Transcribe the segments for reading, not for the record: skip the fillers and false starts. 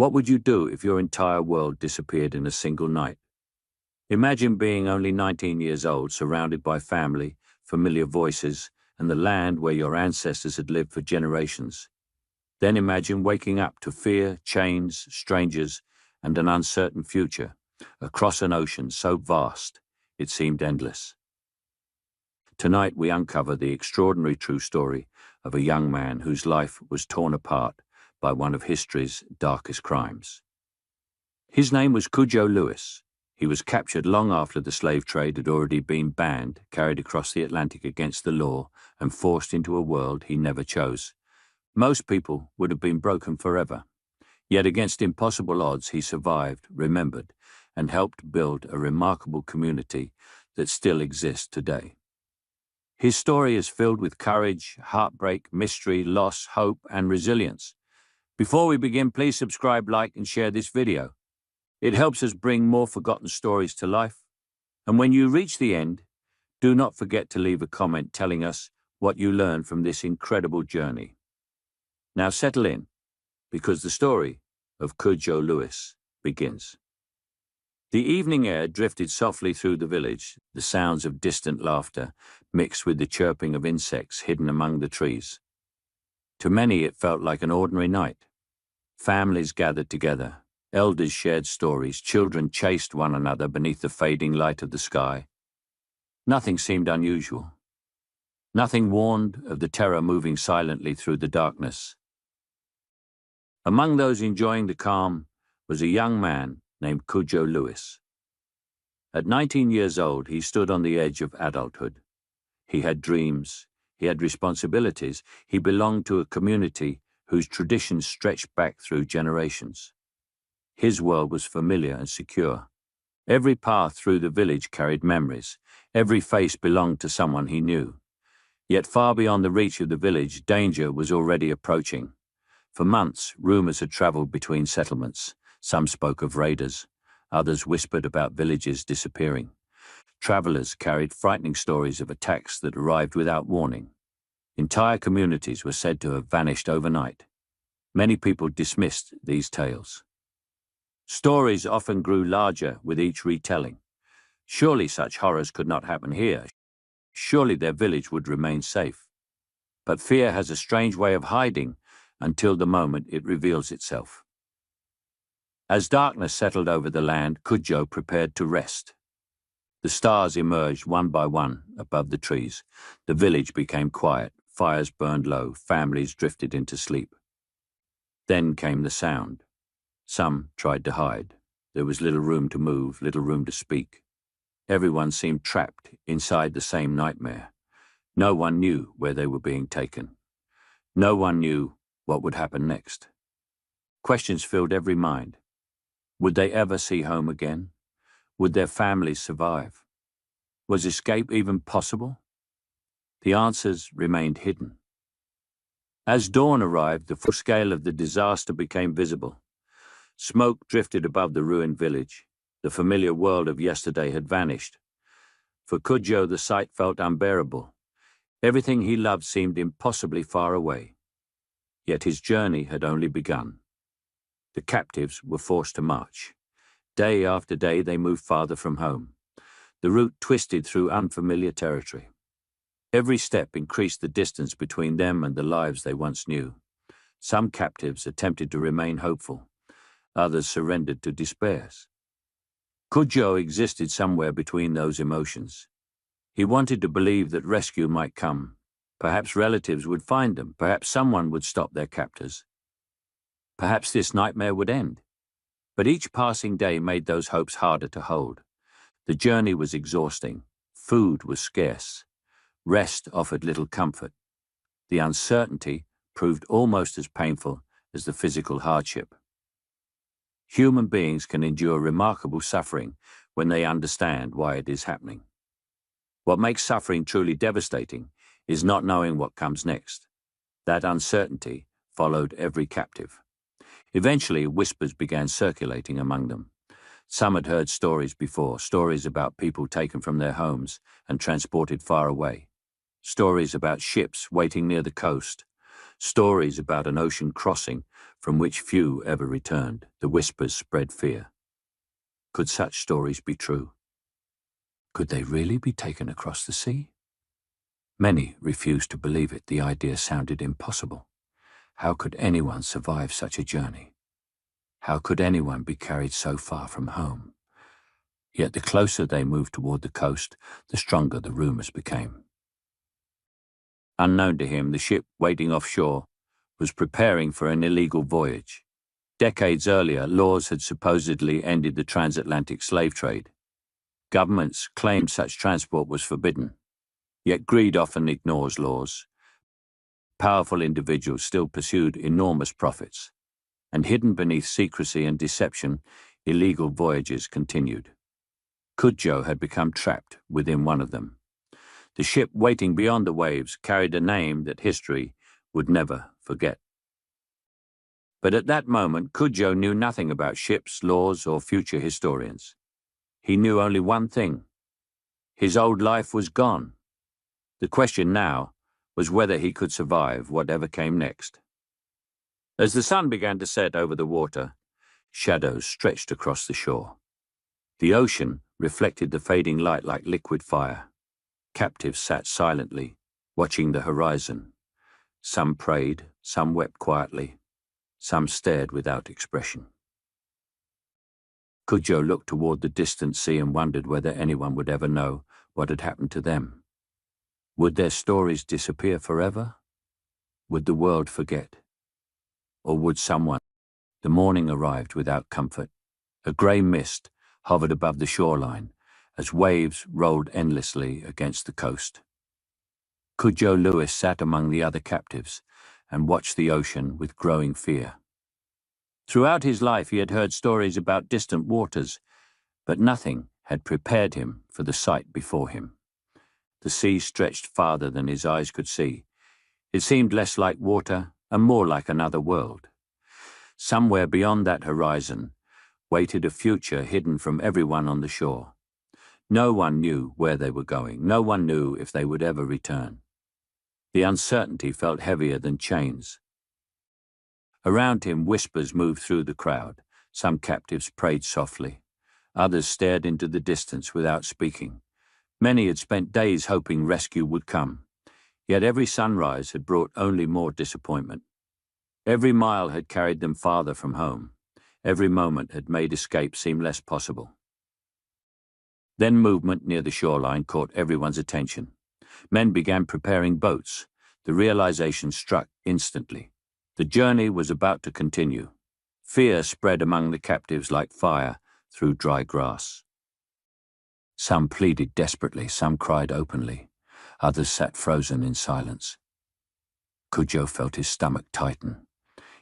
What would you do if your entire world disappeared in a single night? Imagine being only 19 years old, surrounded by family, familiar voices, and the land where your ancestors had lived for generations. Then imagine waking up to fear, chains, strangers, and an uncertain future, across an ocean so vast it seemed endless. Tonight we uncover the extraordinary true story of a young man whose life was torn apart by one of history's darkest crimes. His name was Cudjoe Lewis. He was captured long after the slave trade had already been banned, carried across the Atlantic against the law, and forced into a world he never chose. Most people would have been broken forever. Yet against impossible odds he survived, remembered, and helped build a remarkable community that still exists today. His story is filled with courage, heartbreak, mystery, loss, hope, and resilience. Before we begin, please subscribe, like, and share this video. It helps us bring more forgotten stories to life. And when you reach the end, do not forget to leave a comment telling us what you learned from this incredible journey. Now settle in, because the story of Cudjoe Lewis begins. The evening air drifted softly through the village, the sounds of distant laughter mixed with the chirping of insects hidden among the trees. To many it felt like an ordinary night. Families gathered together, elders shared stories, children chased one another beneath the fading light of the sky. Nothing seemed unusual. Nothing warned of the terror moving silently through the darkness. Among those enjoying the calm was a young man named Cudjoe Lewis. At 19 years old, he stood on the edge of adulthood. He had dreams, he had responsibilities, he belonged to a community whose traditions stretched back through generations. His world was familiar and secure. Every path through the village carried memories. Every face belonged to someone he knew. Yet far beyond the reach of the village, danger was already approaching. For months, rumors had traveled between settlements. Some spoke of raiders. Others whispered about villages disappearing. Travelers carried frightening stories of attacks that arrived without warning. Entire communities were said to have vanished overnight. Many people dismissed these tales. Stories often grew larger with each retelling. Surely such horrors could not happen here. Surely their village would remain safe. But fear has a strange way of hiding until the moment it reveals itself. As darkness settled over the land, Cudjoe prepared to rest. The stars emerged one by one above the trees. The village became quiet. Fires burned low. Families drifted into sleep. Then came the sound. Some tried to hide. There was little room to move, little room to speak. Everyone seemed trapped inside the same nightmare. No one knew where they were being taken. No one knew what would happen next. Questions filled every mind. Would they ever see home again? Would their families survive? Was escape even possible? The answers remained hidden. As dawn arrived, the full scale of the disaster became visible. Smoke drifted above the ruined village. The familiar world of yesterday had vanished. For Cudjoe, the sight felt unbearable. Everything he loved seemed impossibly far away. Yet his journey had only begun. The captives were forced to march. Day after day they moved farther from home. The route twisted through unfamiliar territory. Every step increased the distance between them and the lives they once knew. Some captives attempted to remain hopeful. Others surrendered to despair. Cudjoe existed somewhere between those emotions. He wanted to believe that rescue might come. Perhaps relatives would find them. Perhaps someone would stop their captors. Perhaps this nightmare would end. But each passing day made those hopes harder to hold. The journey was exhausting. Food was scarce. Rest offered little comfort. The uncertainty proved almost as painful as the physical hardship. Human beings can endure remarkable suffering when they understand why it is happening. What makes suffering truly devastating is not knowing what comes next. That uncertainty followed every captive. Eventually, whispers began circulating among them. Some had heard stories before, stories about people taken from their homes and transported far away. Stories about ships waiting near the coast. Stories about an ocean crossing from which few ever returned. The whispers spread fear. Could such stories be true? Could they really be taken across the sea? Many refused to believe it. The idea sounded impossible. How could anyone survive such a journey? How could anyone be carried so far from home? Yet the closer they moved toward the coast, the stronger the rumors became. Unknown to him, the ship waiting offshore was preparing for an illegal voyage. Decades earlier, laws had supposedly ended the transatlantic slave trade. Governments claimed such transport was forbidden. Yet greed often ignores laws. Powerful individuals still pursued enormous profits, and hidden beneath secrecy and deception, illegal voyages continued. Cudjoe had become trapped within one of them. The ship waiting beyond the waves carried a name that history would never forget. But at that moment, Cudjoe knew nothing about ships, laws, or future historians. He knew only one thing. His old life was gone. The question now was whether he could survive whatever came next. As the sun began to set over the water, shadows stretched across the shore. The ocean reflected the fading light like liquid fire. Captives sat silently, watching the horizon. Some prayed, some wept quietly, some stared without expression. Cudjoe looked toward the distant sea and wondered whether anyone would ever know what had happened to them. Would their stories disappear forever? Would the world forget? Or would someone? The morning arrived without comfort. A grey mist hovered above the shoreline as waves rolled endlessly against the coast. Cudjoe Lewis sat among the other captives and watched the ocean with growing fear. Throughout his life he had heard stories about distant waters, but nothing had prepared him for the sight before him. The sea stretched farther than his eyes could see. It seemed less like water and more like another world. Somewhere beyond that horizon waited a future hidden from everyone on the shore. No one knew where they were going. No one knew if they would ever return. The uncertainty felt heavier than chains. Around him, whispers moved through the crowd. Some captives prayed softly. Others stared into the distance without speaking. Many had spent days hoping rescue would come. Yet every sunrise had brought only more disappointment. Every mile had carried them farther from home. Every moment had made escape seem less possible. Then movement near the shoreline caught everyone's attention. Men began preparing boats. The realization struck instantly. The journey was about to continue. Fear spread among the captives like fire through dry grass. Some pleaded desperately, some cried openly. Others sat frozen in silence. Cudjoe felt his stomach tighten.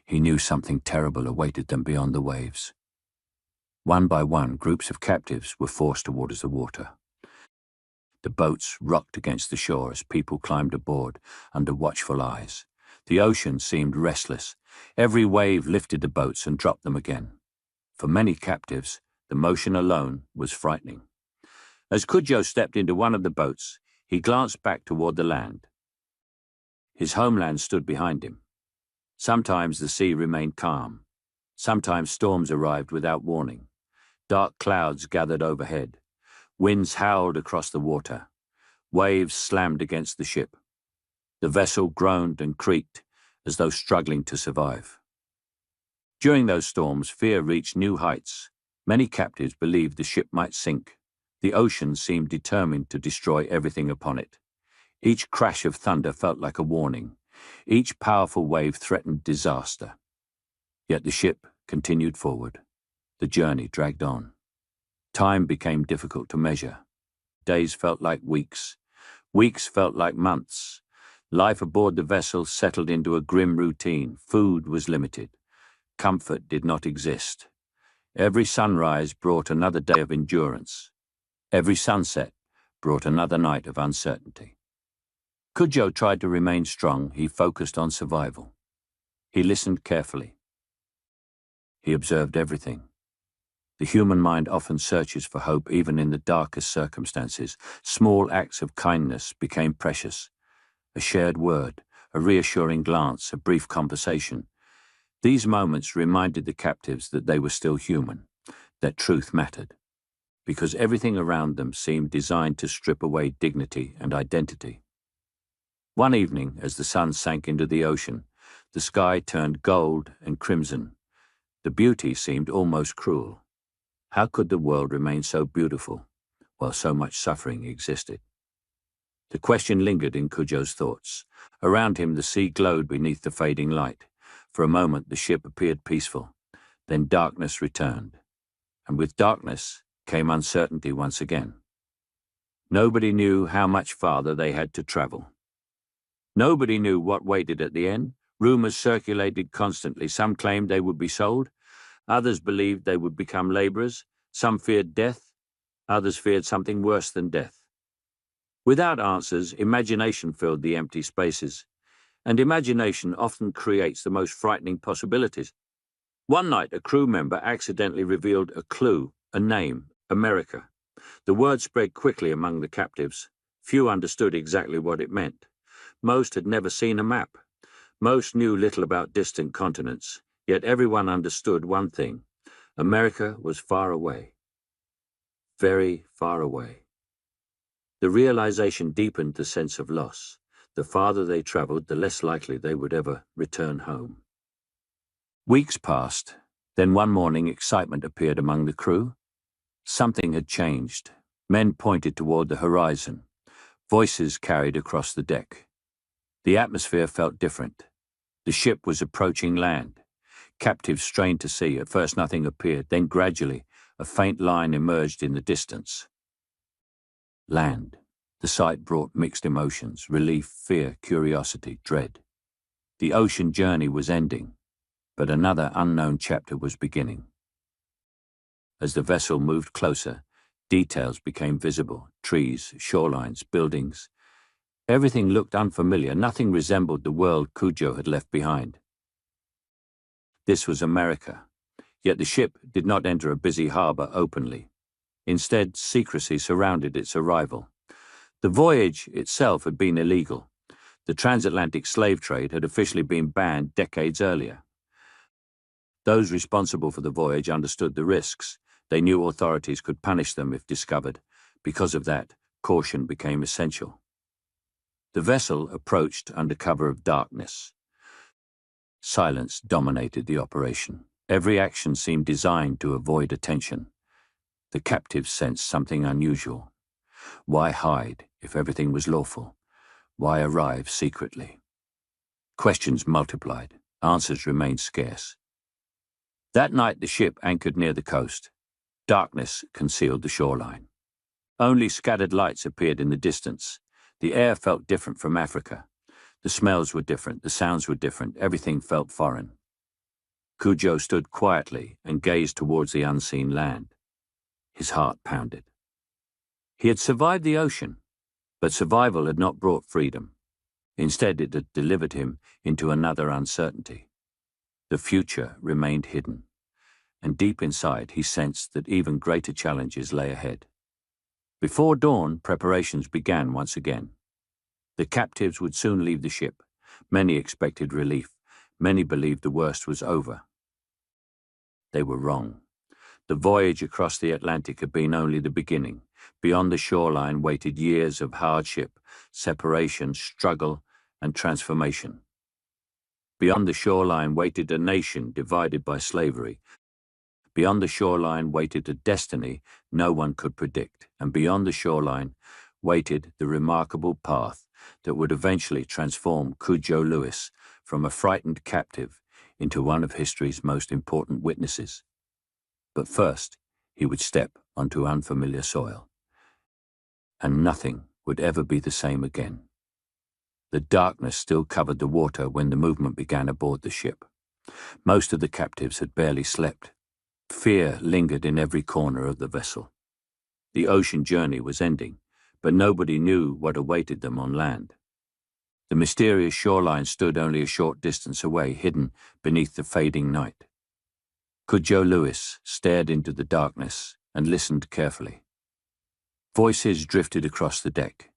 He knew something terrible awaited them beyond the waves. One by one, groups of captives were forced towards the water. The boats rocked against the shore as people climbed aboard under watchful eyes. The ocean seemed restless. Every wave lifted the boats and dropped them again. For many captives, the motion alone was frightening. As Cudjoe stepped into one of the boats, he glanced back toward the land. His homeland stood behind him. Sometimes the sea remained calm. Sometimes storms arrived without warning. Dark clouds gathered overhead. Winds howled across the water. Waves slammed against the ship. The vessel groaned and creaked as though struggling to survive. During those storms, fear reached new heights. Many captives believed the ship might sink. The ocean seemed determined to destroy everything upon it. Each crash of thunder felt like a warning. Each powerful wave threatened disaster. Yet the ship continued forward. The journey dragged on. Time became difficult to measure. Days felt like weeks. Weeks felt like months. Life aboard the vessel settled into a grim routine. Food was limited. Comfort did not exist. Every sunrise brought another day of endurance. Every sunset brought another night of uncertainty. Cudjoe tried to remain strong. He focused on survival. He listened carefully. He observed everything. The human mind often searches for hope even in the darkest circumstances. Small acts of kindness became precious. A shared word, a reassuring glance, a brief conversation. These moments reminded the captives that they were still human, that truth mattered, because everything around them seemed designed to strip away dignity and identity. One evening, as the sun sank into the ocean, the sky turned gold and crimson. The beauty seemed almost cruel. How could the world remain so beautiful while so much suffering existed? The question lingered in Cujo's thoughts. Around him the sea glowed beneath the fading light. For a moment the ship appeared peaceful. Then darkness returned. And with darkness came uncertainty once again. Nobody knew how much farther they had to travel. Nobody knew what waited at the end. Rumors circulated constantly. Some claimed they would be sold. Others believed they would become laborers. Some feared death. Others feared something worse than death. Without answers, imagination filled the empty spaces. And imagination often creates the most frightening possibilities. One night, a crew member accidentally revealed a clue, a name, America. The word spread quickly among the captives. Few understood exactly what it meant. Most had never seen a map. Most knew little about distant continents, yet everyone understood one thing. America was far away. Very far away. The realization deepened the sense of loss. The farther they traveled, the less likely they would ever return home. Weeks passed. Then one morning excitement appeared among the crew. Something had changed. Men pointed toward the horizon. Voices carried across the deck. The atmosphere felt different. The ship was approaching land. Captives strained to see. At first nothing appeared. Then gradually, a faint line emerged in the distance. Land. The sight brought mixed emotions: relief, fear, curiosity, dread. The ocean journey was ending, but another unknown chapter was beginning. As the vessel moved closer, details became visible: trees, shorelines, buildings. Everything looked unfamiliar. Nothing resembled the world Cujo had left behind. This was America, yet the ship did not enter a busy harbor openly. Instead, secrecy surrounded its arrival. The voyage itself had been illegal. The transatlantic slave trade had officially been banned decades earlier. Those responsible for the voyage understood the risks. They knew authorities could punish them if discovered. Because of that, caution became essential. The vessel approached under cover of darkness. Silence dominated the operation. Every action seemed designed to avoid attention. The captives sensed something unusual. Why hide if everything was lawful? Why arrive secretly? Questions multiplied. Answers remained scarce. That night the ship anchored near the coast. Darkness concealed the shoreline. Only scattered lights appeared in the distance. The air felt different from Africa. The smells were different, the sounds were different, everything felt foreign. Cujo stood quietly and gazed towards the unseen land. His heart pounded. He had survived the ocean, but survival had not brought freedom. Instead, it had delivered him into another uncertainty. The future remained hidden, and deep inside he sensed that even greater challenges lay ahead. Before dawn, preparations began once again. The captives would soon leave the ship. Many expected relief. Many believed the worst was over. They were wrong. The voyage across the Atlantic had been only the beginning. Beyond the shoreline waited years of hardship, separation, struggle, and transformation. Beyond the shoreline waited a nation divided by slavery. Beyond the shoreline waited a destiny no one could predict. And beyond the shoreline waited the remarkable path that would eventually transform Cujo Lewis from a frightened captive into one of history's most important witnesses. But first, he would step onto unfamiliar soil. And nothing would ever be the same again. The darkness still covered the water when the movement began aboard the ship. Most of the captives had barely slept. Fear lingered in every corner of the vessel. The ocean journey was ending, but nobody knew what awaited them on land. The mysterious shoreline stood only a short distance away, hidden beneath the fading night. Cujo Lewis stared into the darkness and listened carefully. Voices drifted across the deck.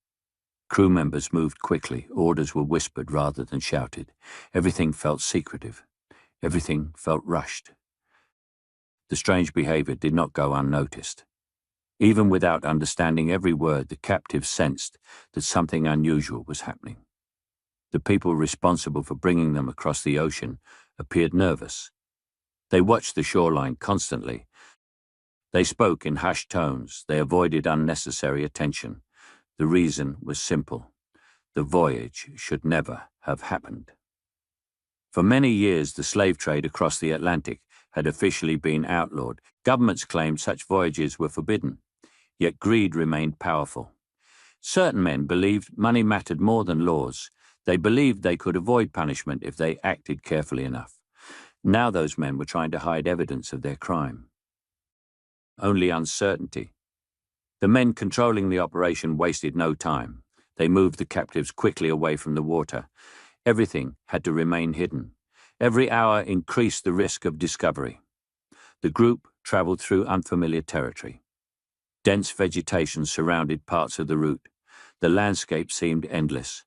Crew members moved quickly. Orders were whispered rather than shouted. Everything felt secretive. Everything felt rushed. The strange behavior did not go unnoticed. Even without understanding every word, the captives sensed that something unusual was happening. The people responsible for bringing them across the ocean appeared nervous. They watched the shoreline constantly. They spoke in hushed tones. They avoided unnecessary attention. The reason was simple. The voyage should never have happened. For many years, the slave trade across the Atlantic had officially been outlawed. Governments claimed such voyages were forbidden, yet greed remained powerful. Certain men believed money mattered more than laws. They believed they could avoid punishment if they acted carefully enough. Now those men were trying to hide evidence of their crime. Only uncertainty. The men controlling the operation wasted no time. They moved the captives quickly away from the water. Everything had to remain hidden. Every hour increased the risk of discovery. The group traveled through unfamiliar territory. Dense vegetation surrounded parts of the route. The landscape seemed endless.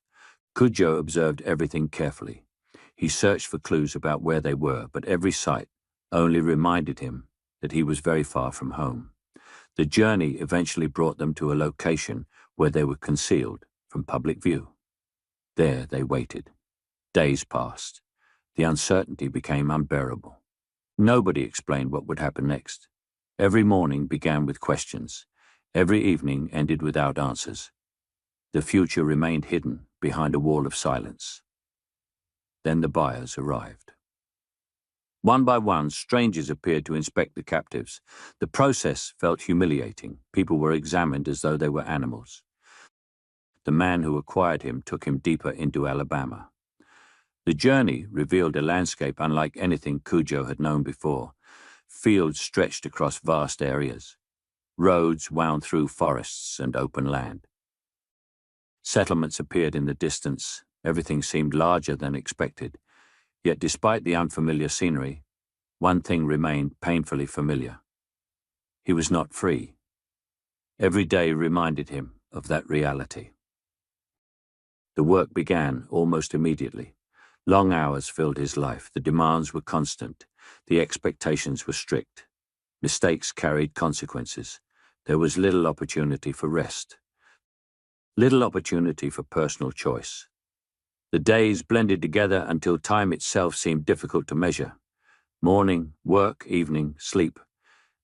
Cujo observed everything carefully. He searched for clues about where they were, but every sight only reminded him that he was very far from home. The journey eventually brought them to a location where they were concealed from public view. There they waited. Days passed. The uncertainty became unbearable. Nobody explained what would happen next. Every morning began with questions. Every evening ended without answers. The future remained hidden behind a wall of silence. Then the buyers arrived. One by one, strangers appeared to inspect the captives. The process felt humiliating. People were examined as though they were animals. The man who acquired him took him deeper into Alabama. The journey revealed a landscape unlike anything Cujo had known before. Fields stretched across vast areas. Roads wound through forests and open land. Settlements appeared in the distance. Everything seemed larger than expected. Yet despite the unfamiliar scenery, one thing remained painfully familiar. He was not free. Every day reminded him of that reality. The work began almost immediately. Long hours filled his life. The demands were constant. The expectations were strict. Mistakes carried consequences. There was little opportunity for rest. Little opportunity for personal choice. The days blended together until time itself seemed difficult to measure. Morning, work, evening, sleep.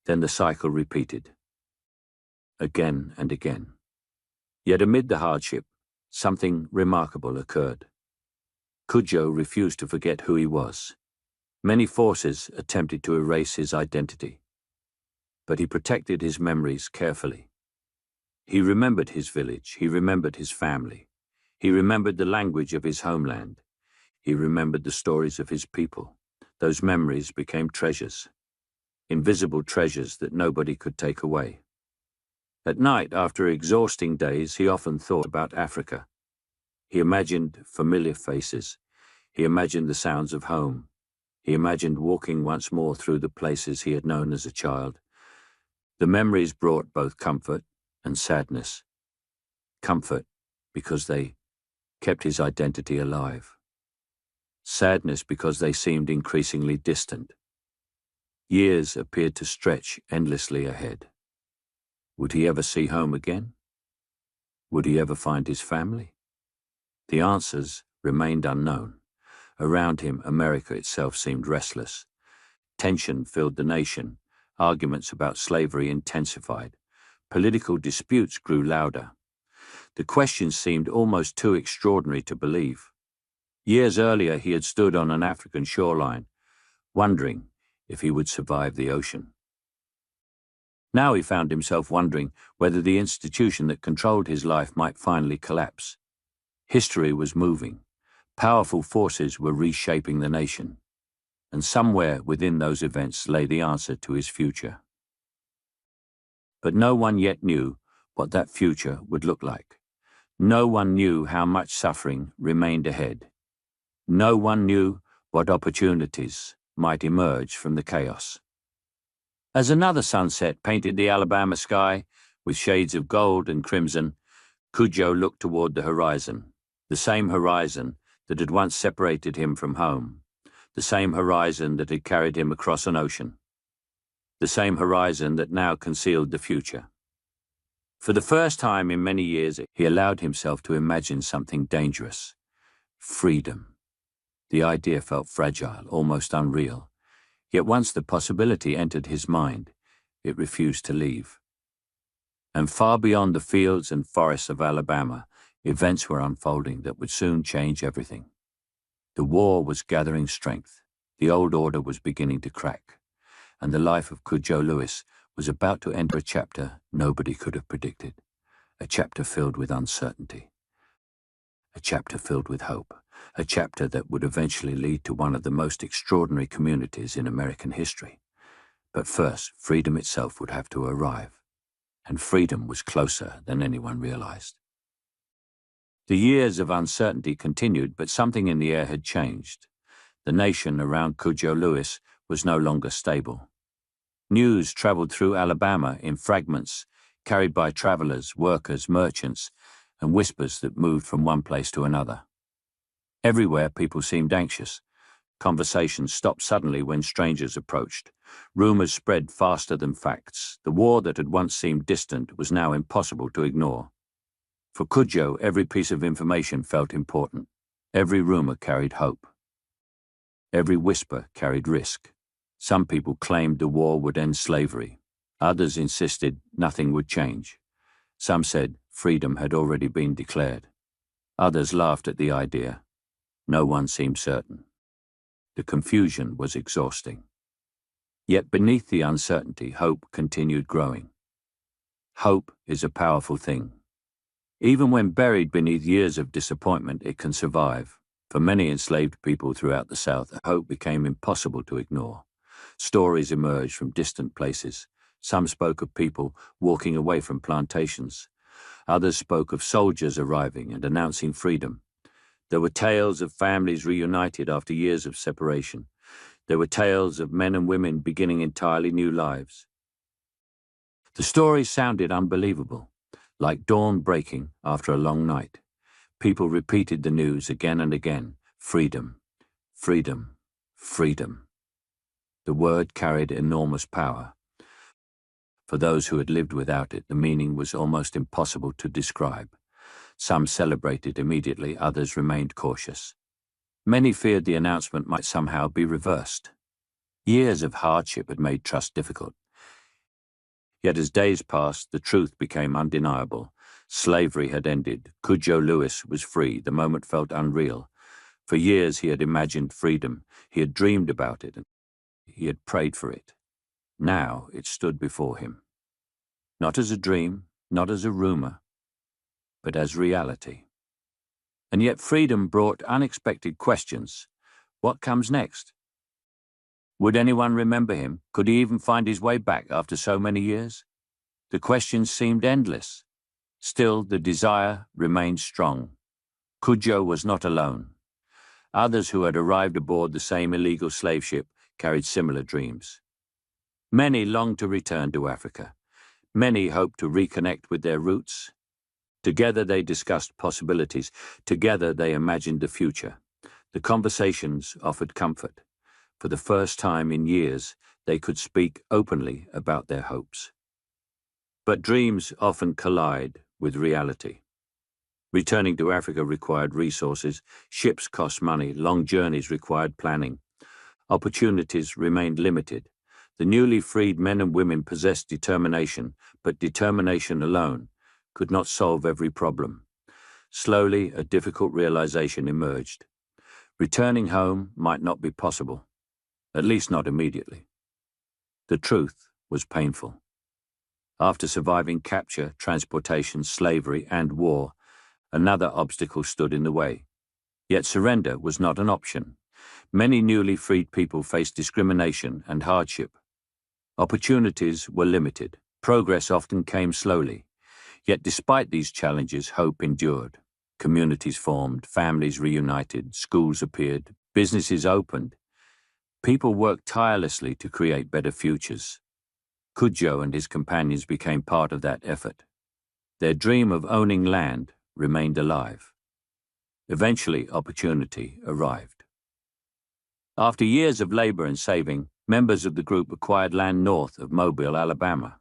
Then the cycle repeated. Again and again. Yet amid the hardship, something remarkable occurred. Cujo refused to forget who he was. Many forces attempted to erase his identity, but he protected his memories carefully. He remembered his village, he remembered his family, he remembered the language of his homeland, he remembered the stories of his people. Those memories became treasures, invisible treasures that nobody could take away. At night, after exhausting days, he often thought about Africa. He imagined familiar faces. He imagined the sounds of home. He imagined walking once more through the places he had known as a child. The memories brought both comfort and sadness. Comfort because they kept his identity alive. Sadness because they seemed increasingly distant. Years appeared to stretch endlessly ahead. Would he ever see home again? Would he ever find his family? The answers remained unknown. Around him, America itself seemed restless. Tension filled the nation. Arguments about slavery intensified. Political disputes grew louder. The questions seemed almost too extraordinary to believe. Years earlier, he had stood on an African shoreline, wondering if he would survive the ocean. Now he found himself wondering whether the institution that controlled his life might finally collapse. History was moving. Powerful forces were reshaping the nation, and somewhere within those events lay the answer to his future. But no one yet knew what that future would look like. No one knew how much suffering remained ahead. No one knew what opportunities might emerge from the chaos. As another sunset painted the Alabama sky with shades of gold and crimson, Cujo looked toward the horizon, the same horizon that had once separated him from home, the same horizon that had carried him across an ocean, the same horizon that now concealed the future. For the first time in many years, he allowed himself to imagine something dangerous. Freedom. The idea felt fragile, almost unreal. Yet once the possibility entered his mind, it refused to leave. And far beyond the fields and forests of Alabama, events were unfolding that would soon change everything. The war was gathering strength, the old order was beginning to crack, and the life of Cujo Lewis was about to enter a chapter nobody could have predicted, a chapter filled with uncertainty, a chapter filled with hope, a chapter that would eventually lead to one of the most extraordinary communities in American history. But first, freedom itself would have to arrive, and freedom was closer than anyone realized. The years of uncertainty continued, but something in the air had changed. The nation around Cujo Lewis was no longer stable. News traveled through Alabama in fragments, carried by travelers, workers, merchants, and whispers that moved from one place to another. Everywhere, people seemed anxious. Conversations stopped suddenly when strangers approached. Rumors spread faster than facts. The war that had once seemed distant was now impossible to ignore. For Cujo, every piece of information felt important. Every rumor carried hope. Every whisper carried risk. Some people claimed the war would end slavery. Others insisted nothing would change. Some said freedom had already been declared. Others laughed at the idea. No one seemed certain. The confusion was exhausting. Yet beneath the uncertainty, hope continued growing. Hope is a powerful thing. Even when buried beneath years of disappointment, it can survive. For many enslaved people throughout the South, hope became impossible to ignore. Stories emerged from distant places. Some spoke of people walking away from plantations. Others spoke of soldiers arriving and announcing freedom. There were tales of families reunited after years of separation. There were tales of men and women beginning entirely new lives. The stories sounded unbelievable, like dawn breaking after a long night. People repeated the news again and again. Freedom, freedom, freedom. The word carried enormous power. For those who had lived without it, the meaning was almost impossible to describe. Some celebrated immediately, others remained cautious. Many feared the announcement might somehow be reversed. Years of hardship had made trust difficult. Yet as days passed, the truth became undeniable. Slavery had ended. Cujo Lewis was free. The moment felt unreal. For years he had imagined freedom. He had dreamed about it, and he had prayed for it. Now it stood before him. Not as a dream, not as a rumor, but as reality. And yet freedom brought unexpected questions. What comes next? Would anyone remember him? Could he even find his way back after so many years? The questions seemed endless. Still, the desire remained strong. Cujo was not alone. Others who had arrived aboard the same illegal slave ship carried similar dreams. Many longed to return to Africa. Many hoped to reconnect with their roots. Together they discussed possibilities. Together they imagined the future. The conversations offered comfort. For the first time in years, they could speak openly about their hopes. But dreams often collide with reality. Returning to Africa required resources, ships cost money, long journeys required planning. Opportunities remained limited. The newly freed men and women possessed determination, but determination alone could not solve every problem. Slowly, a difficult realization emerged. Returning home might not be possible, at least not immediately. The truth was painful. After surviving capture, transportation, slavery, and war, another obstacle stood in the way. Yet surrender was not an option. Many newly freed people faced discrimination and hardship. Opportunities were limited. Progress often came slowly. Yet despite these challenges, hope endured. Communities formed, families reunited, schools appeared, businesses opened. People worked tirelessly to create better futures. Cujo and his companions became part of that effort. Their dream of owning land remained alive. Eventually, opportunity arrived. After years of labor and saving, members of the group acquired land north of Mobile, Alabama.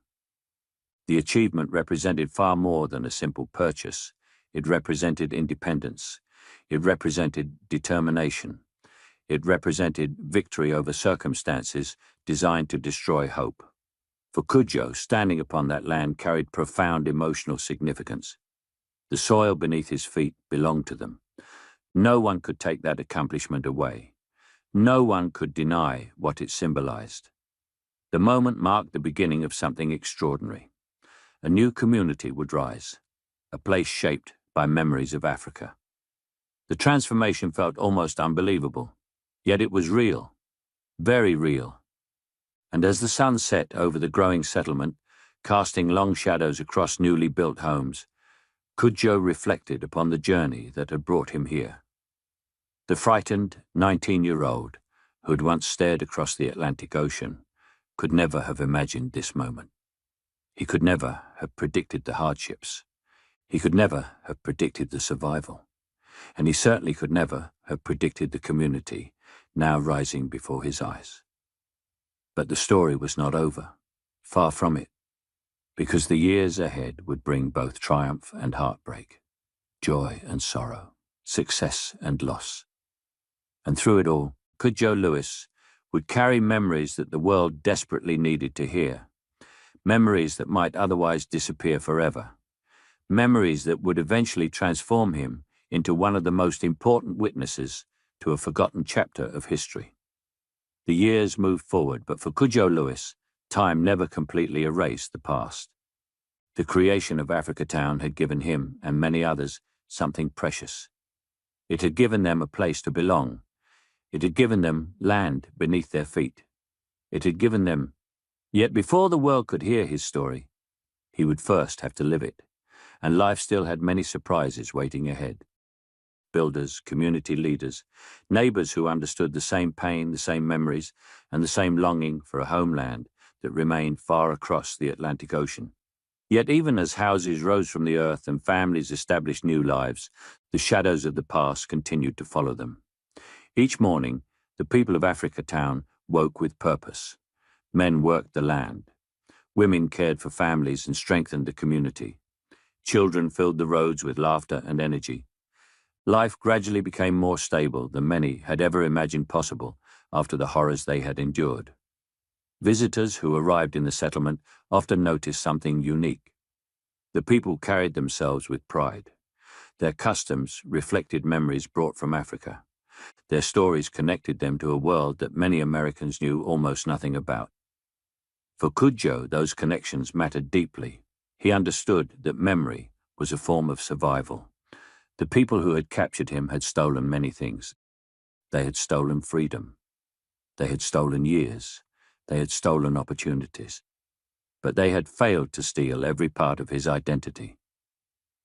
The achievement represented far more than a simple purchase. It represented independence. It represented determination. It represented victory over circumstances designed to destroy hope. For Cudjoe, standing upon that land carried profound emotional significance. The soil beneath his feet belonged to them. No one could take that accomplishment away. No one could deny what it symbolized. The moment marked the beginning of something extraordinary. A new community would rise, a place shaped by memories of Africa. The transformation felt almost unbelievable, yet it was real, very real. And as the sun set over the growing settlement, casting long shadows across newly built homes, Cudjoe reflected upon the journey that had brought him here. The frightened 19-year-old, who had once stared across the Atlantic Ocean, could never have imagined this moment. He could never have predicted the hardships. He could never have predicted the survival. And he certainly could never have predicted the community now rising before his eyes. But the story was not over. Far from it. Because the years ahead would bring both triumph and heartbreak, joy and sorrow, success and loss. And through it all, Cudjoe Lewis would carry memories that the world desperately needed to hear. Memories that might otherwise disappear forever. Memories that would eventually transform him into one of the most important witnesses to a forgotten chapter of history. The years moved forward, but for Cudjoe Lewis, time never completely erased the past. The creation of AFRICATOWN had given him, and many others, something precious. It had given them a place to belong. It had given them land beneath their feet. It had given them... Yet before the world could hear his story, he would first have to live it, and life still had many surprises waiting ahead. Builders, community leaders, neighbors who understood the same pain, the same memories, and the same longing for a homeland that remained far across the Atlantic Ocean. Yet even as houses rose from the earth and families established new lives, the shadows of the past continued to follow them. Each morning, the people of AFRICATOWN woke with purpose. Men worked the land. Women cared for families and strengthened the community. Children filled the roads with laughter and energy. Life gradually became more stable than many had ever imagined possible after the horrors they had endured. Visitors who arrived in the settlement often noticed something unique. The people carried themselves with pride. Their customs reflected memories brought from Africa. Their stories connected them to a world that many Americans knew almost nothing about. For Cudjoe, those connections mattered deeply. He understood that memory was a form of survival. The people who had captured him had stolen many things. They had stolen freedom. They had stolen years. They had stolen opportunities. But they had failed to steal every part of his identity.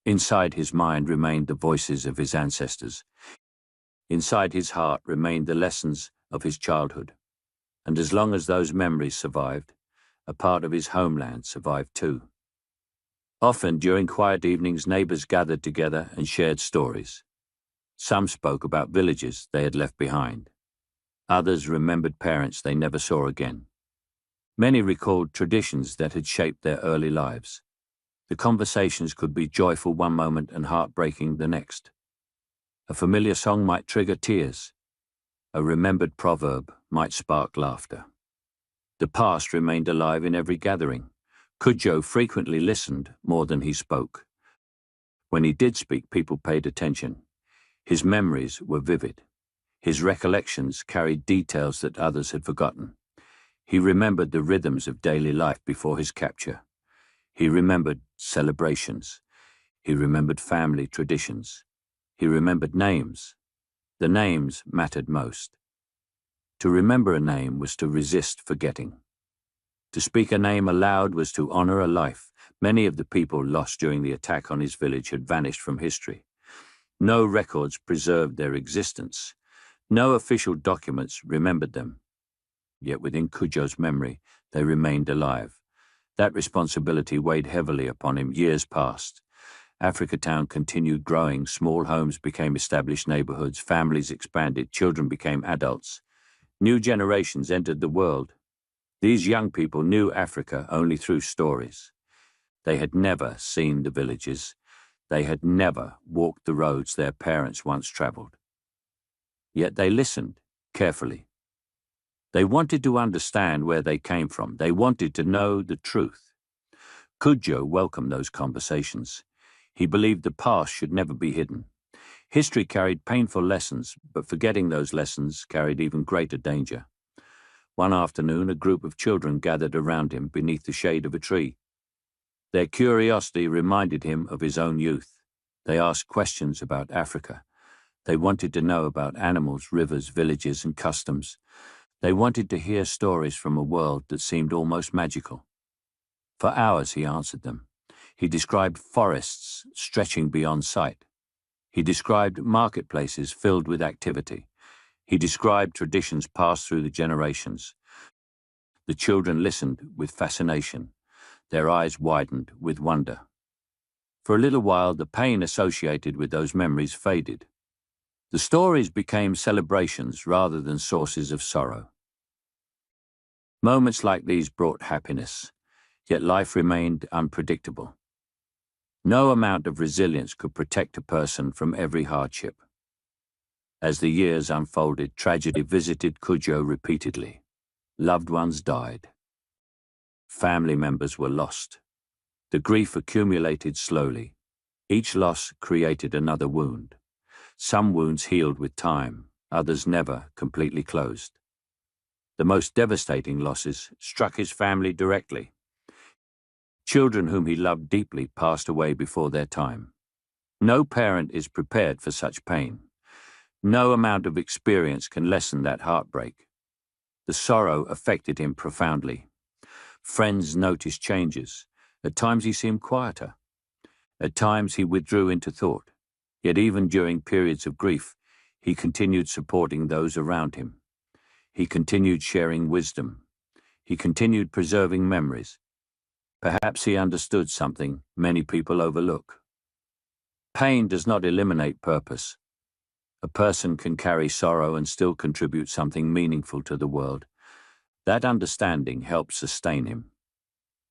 Inside his mind remained the voices of his ancestors. Inside his heart remained the lessons of his childhood. And as long as those memories survived, a part of his homeland survived too. Often during quiet evenings, neighbors gathered together and shared stories. Some spoke about villages they had left behind. Others remembered parents they never saw again. Many recalled traditions that had shaped their early lives. The conversations could be joyful one moment and heartbreaking the next. A familiar song might trigger tears. A remembered proverb might spark laughter. The past remained alive in every gathering. Cudjoe frequently listened more than he spoke. When he did speak, people paid attention. His memories were vivid. His recollections carried details that others had forgotten. He remembered the rhythms of daily life before his capture. He remembered celebrations. He remembered family traditions. He remembered names. The names mattered most. To remember a name was to resist forgetting. To speak a name aloud was to honor a life. Many of the people lost during the attack on his village had vanished from history. No records preserved their existence. No official documents remembered them. Yet within Cudjoe's memory, they remained alive. That responsibility weighed heavily upon him. Years passed, AFRICATOWN continued growing, small homes became established neighborhoods, families expanded, children became adults. New generations entered the world. These young people knew Africa only through stories. They had never seen the villages. They had never walked the roads their parents once traveled. Yet they listened carefully. They wanted to understand where they came from. They wanted to know the truth. Cudjoe welcomed those conversations. He believed the past should never be hidden. History carried painful lessons, but forgetting those lessons carried even greater danger. One afternoon, a group of children gathered around him beneath the shade of a tree. Their curiosity reminded him of his own youth. They asked questions about Africa. They wanted to know about animals, rivers, villages, and customs. They wanted to hear stories from a world that seemed almost magical. For hours he answered them. He described forests stretching beyond sight. He described marketplaces filled with activity. He described traditions passed through the generations. The children listened with fascination. Their eyes widened with wonder. For a little while, the pain associated with those memories faded. The stories became celebrations rather than sources of sorrow. Moments like these brought happiness, yet life remained unpredictable. No amount of resilience could protect a person from every hardship. As the years unfolded, tragedy visited Cudjoe repeatedly. Loved ones died. Family members were lost. The grief accumulated slowly. Each loss created another wound. Some wounds healed with time, others never completely closed. The most devastating losses struck his family directly. Children whom he loved deeply passed away before their time. No parent is prepared for such pain. No amount of experience can lessen that heartbreak. The sorrow affected him profoundly. Friends noticed changes. At times he seemed quieter. At times he withdrew into thought. Yet even during periods of grief, he continued supporting those around him. He continued sharing wisdom. He continued preserving memories. Perhaps he understood something many people overlook. Pain does not eliminate purpose. A person can carry sorrow and still contribute something meaningful to the world. That understanding helped sustain him.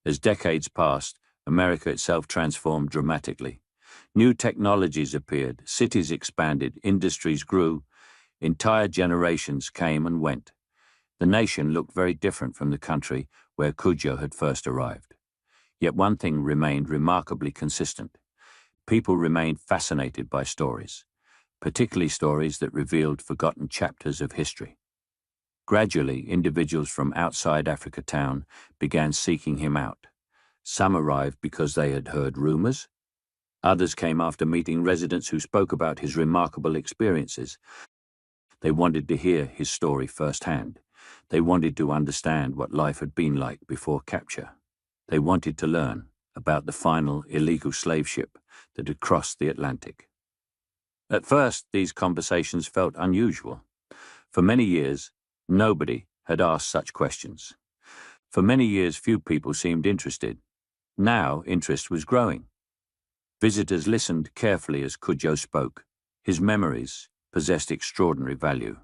As decades passed, America itself transformed dramatically. New technologies appeared, cities expanded, industries grew, entire generations came and went. The nation looked very different from the country where Cudjoe had first arrived. Yet one thing remained remarkably consistent. People remained fascinated by stories, particularly stories that revealed forgotten chapters of history. Gradually, individuals from outside AFRICATOWN began seeking him out. Some arrived because they had heard rumors. Others came after meeting residents who spoke about his remarkable experiences. They wanted to hear his story firsthand. They wanted to understand what life had been like before capture. They wanted to learn about the final illegal slave ship that had crossed the Atlantic. At first, these conversations felt unusual. For many years, nobody had asked such questions. For many years, few people seemed interested. Now, interest was growing. Visitors listened carefully as Cudjoe spoke. His memories possessed extraordinary value.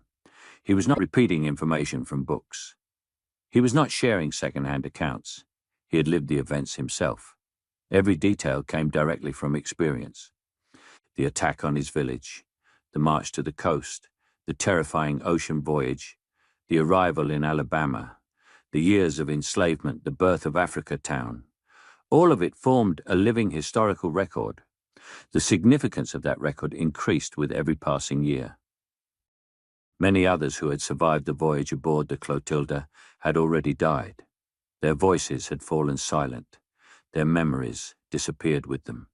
He was not repeating information from books. He was not sharing second-hand accounts. He had lived the events himself. Every detail came directly from experience. The attack on his village, the march to the coast, the terrifying ocean voyage, the arrival in Alabama, the years of enslavement, the birth of AFRICATOWN. All of it formed a living historical record. The significance of that record increased with every passing year. Many others who had survived the voyage aboard the Clotilda had already died. Their voices had fallen silent. Their memories disappeared with them.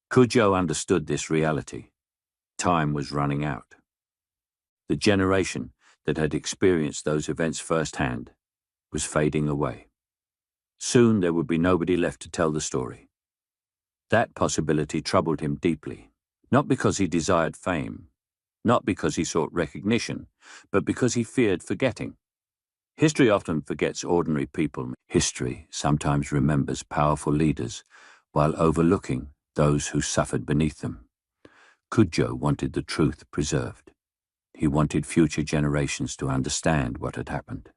Cudjoe understood this reality. Time was running out. The generation that had experienced those events firsthand was fading away. Soon there would be nobody left to tell the story. That possibility troubled him deeply, not because he desired fame, not because he sought recognition, but because he feared forgetting. History often forgets ordinary people. History sometimes remembers powerful leaders while overlooking those who suffered beneath them. Cudjoe wanted the truth preserved. He wanted future generations to understand what had happened.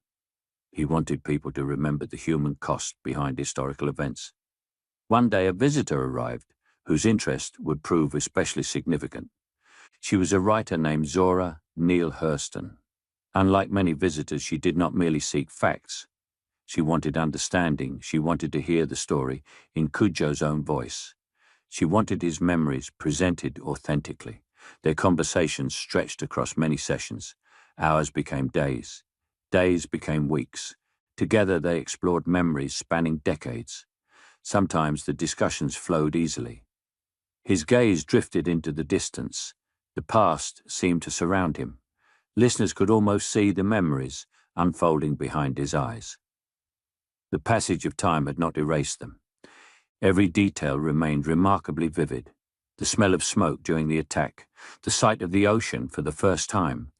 He wanted people to remember the human cost behind historical events. One day a visitor arrived whose interest would prove especially significant. She was a writer named Zora Neale Hurston. Unlike many visitors, she did not merely seek facts. She wanted understanding. She wanted to hear the story in Cudjoe's own voice. She wanted his memories presented authentically. Their conversations stretched across many sessions. Hours became days. Days became weeks. Together they explored memories spanning decades. Sometimes the discussions flowed easily. His gaze drifted into the distance. The past seemed to surround him. Listeners could almost see the memories unfolding behind his eyes. The passage of time had not erased them. Every detail remained remarkably vivid. The smell of smoke during the attack, the sight of the ocean for the first time,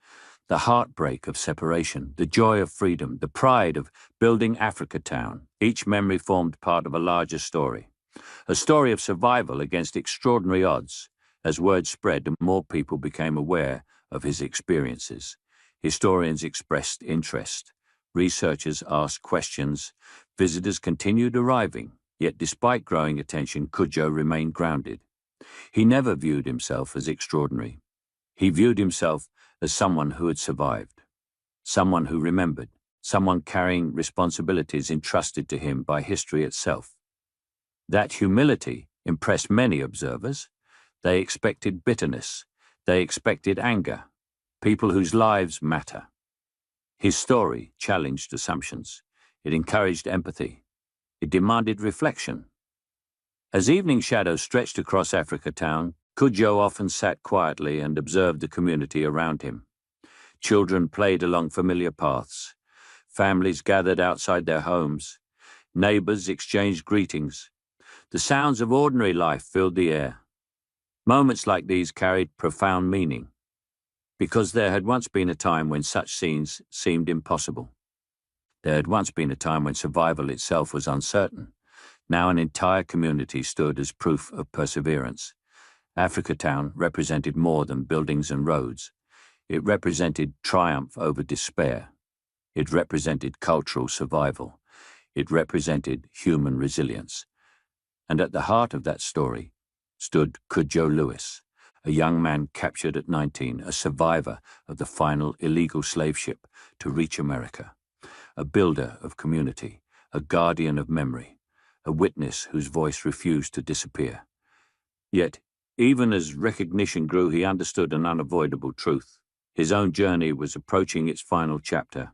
the heartbreak of separation, the joy of freedom, the pride of building AFRICATOWN. Each memory formed part of a larger story. A story of survival against extraordinary odds. As word spread, more people became aware of his experiences. Historians expressed interest. Researchers asked questions. Visitors continued arriving. Yet despite growing attention, Cudjoe remained grounded. He never viewed himself as extraordinary. He viewed himself as someone who had survived, someone who remembered, someone carrying responsibilities entrusted to him by history itself. That humility impressed many observers. They expected bitterness. They expected anger. People whose lives matter. His story challenged assumptions. It encouraged empathy. It demanded reflection. As evening shadows stretched across AFRICATOWN, Cudjoe often sat quietly and observed the community around him. Children played along familiar paths. Families gathered outside their homes. Neighbors exchanged greetings. The sounds of ordinary life filled the air. Moments like these carried profound meaning, because there had once been a time when such scenes seemed impossible. There had once been a time when survival itself was uncertain. Now an entire community stood as proof of perseverance. AFRICATOWN represented more than buildings and roads. It represented triumph over despair. It represented cultural survival. It represented human resilience. And at the heart of that story stood Cudjoe Lewis, a young man captured at 19, a survivor of the final illegal slave ship to reach America, a builder of community, a guardian of memory, a witness whose voice refused to disappear. Yet, even as recognition grew, he understood an unavoidable truth. His own journey was approaching its final chapter.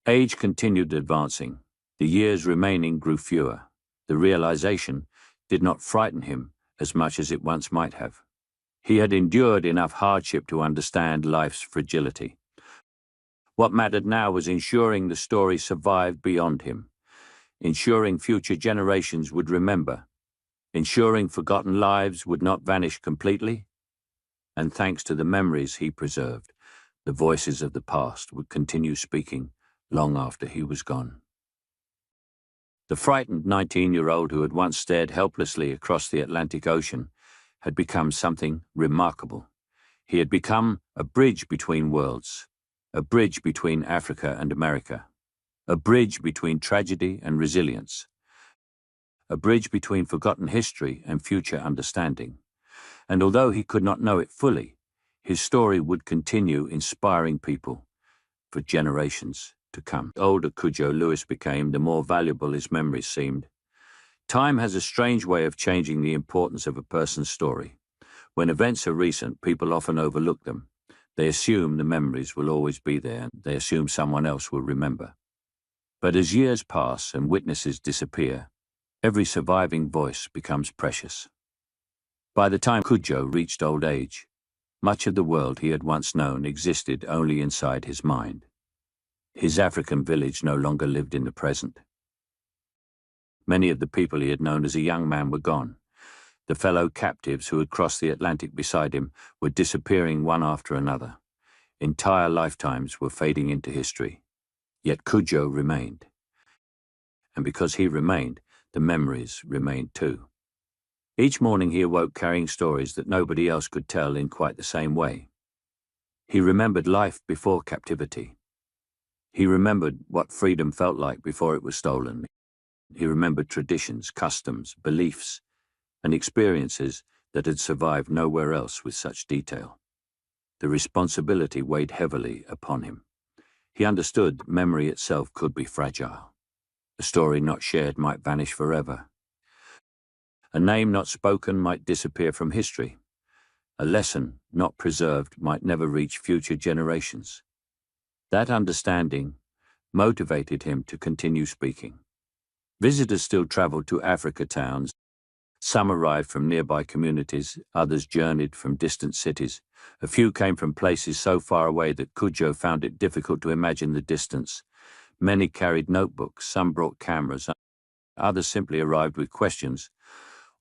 Age continued advancing. The years remaining grew fewer. The realization did not frighten him as much as it once might have. He had endured enough hardship to understand life's fragility. What mattered now was ensuring the story survived beyond him, ensuring future generations would remember, ensuring forgotten lives would not vanish completely. And thanks to the memories he preserved, the voices of the past would continue speaking long after he was gone. The frightened 19-year-old who had once stared helplessly across the Atlantic Ocean had become something remarkable. He had become a bridge between worlds, a bridge between Africa and America, a bridge between tragedy and resilience, a bridge between forgotten history and future understanding. And although he could not know it fully, his story would continue inspiring people for generations to come. The older Cudjoe Lewis became, the more valuable his memories seemed. Time has a strange way of changing the importance of a person's story. When events are recent, people often overlook them. They assume the memories will always be there. They assume someone else will remember. But as years pass and witnesses disappear, every surviving voice becomes precious. By the time Cudjoe reached old age, much of the world he had once known existed only inside his mind. His African village no longer lived in the present. Many of the people he had known as a young man were gone. The fellow captives who had crossed the Atlantic beside him were disappearing one after another. Entire lifetimes were fading into history. Yet Cudjoe remained. And because he remained, the memories remained too. Each morning he awoke carrying stories that nobody else could tell in quite the same way. He remembered life before captivity. He remembered what freedom felt like before it was stolen. He remembered traditions, customs, beliefs, and experiences that had survived nowhere else with such detail. The responsibility weighed heavily upon him. He understood memory itself could be fragile. A story not shared might vanish forever. A name not spoken might disappear from history. A lesson not preserved might never reach future generations. That understanding motivated him to continue speaking. Visitors still traveled to AFRICATOWN. Some arrived from nearby communities, others journeyed from distant cities. A few came from places so far away that Cudjoe found it difficult to imagine the distance. Many carried notebooks, some brought cameras, others simply arrived with questions.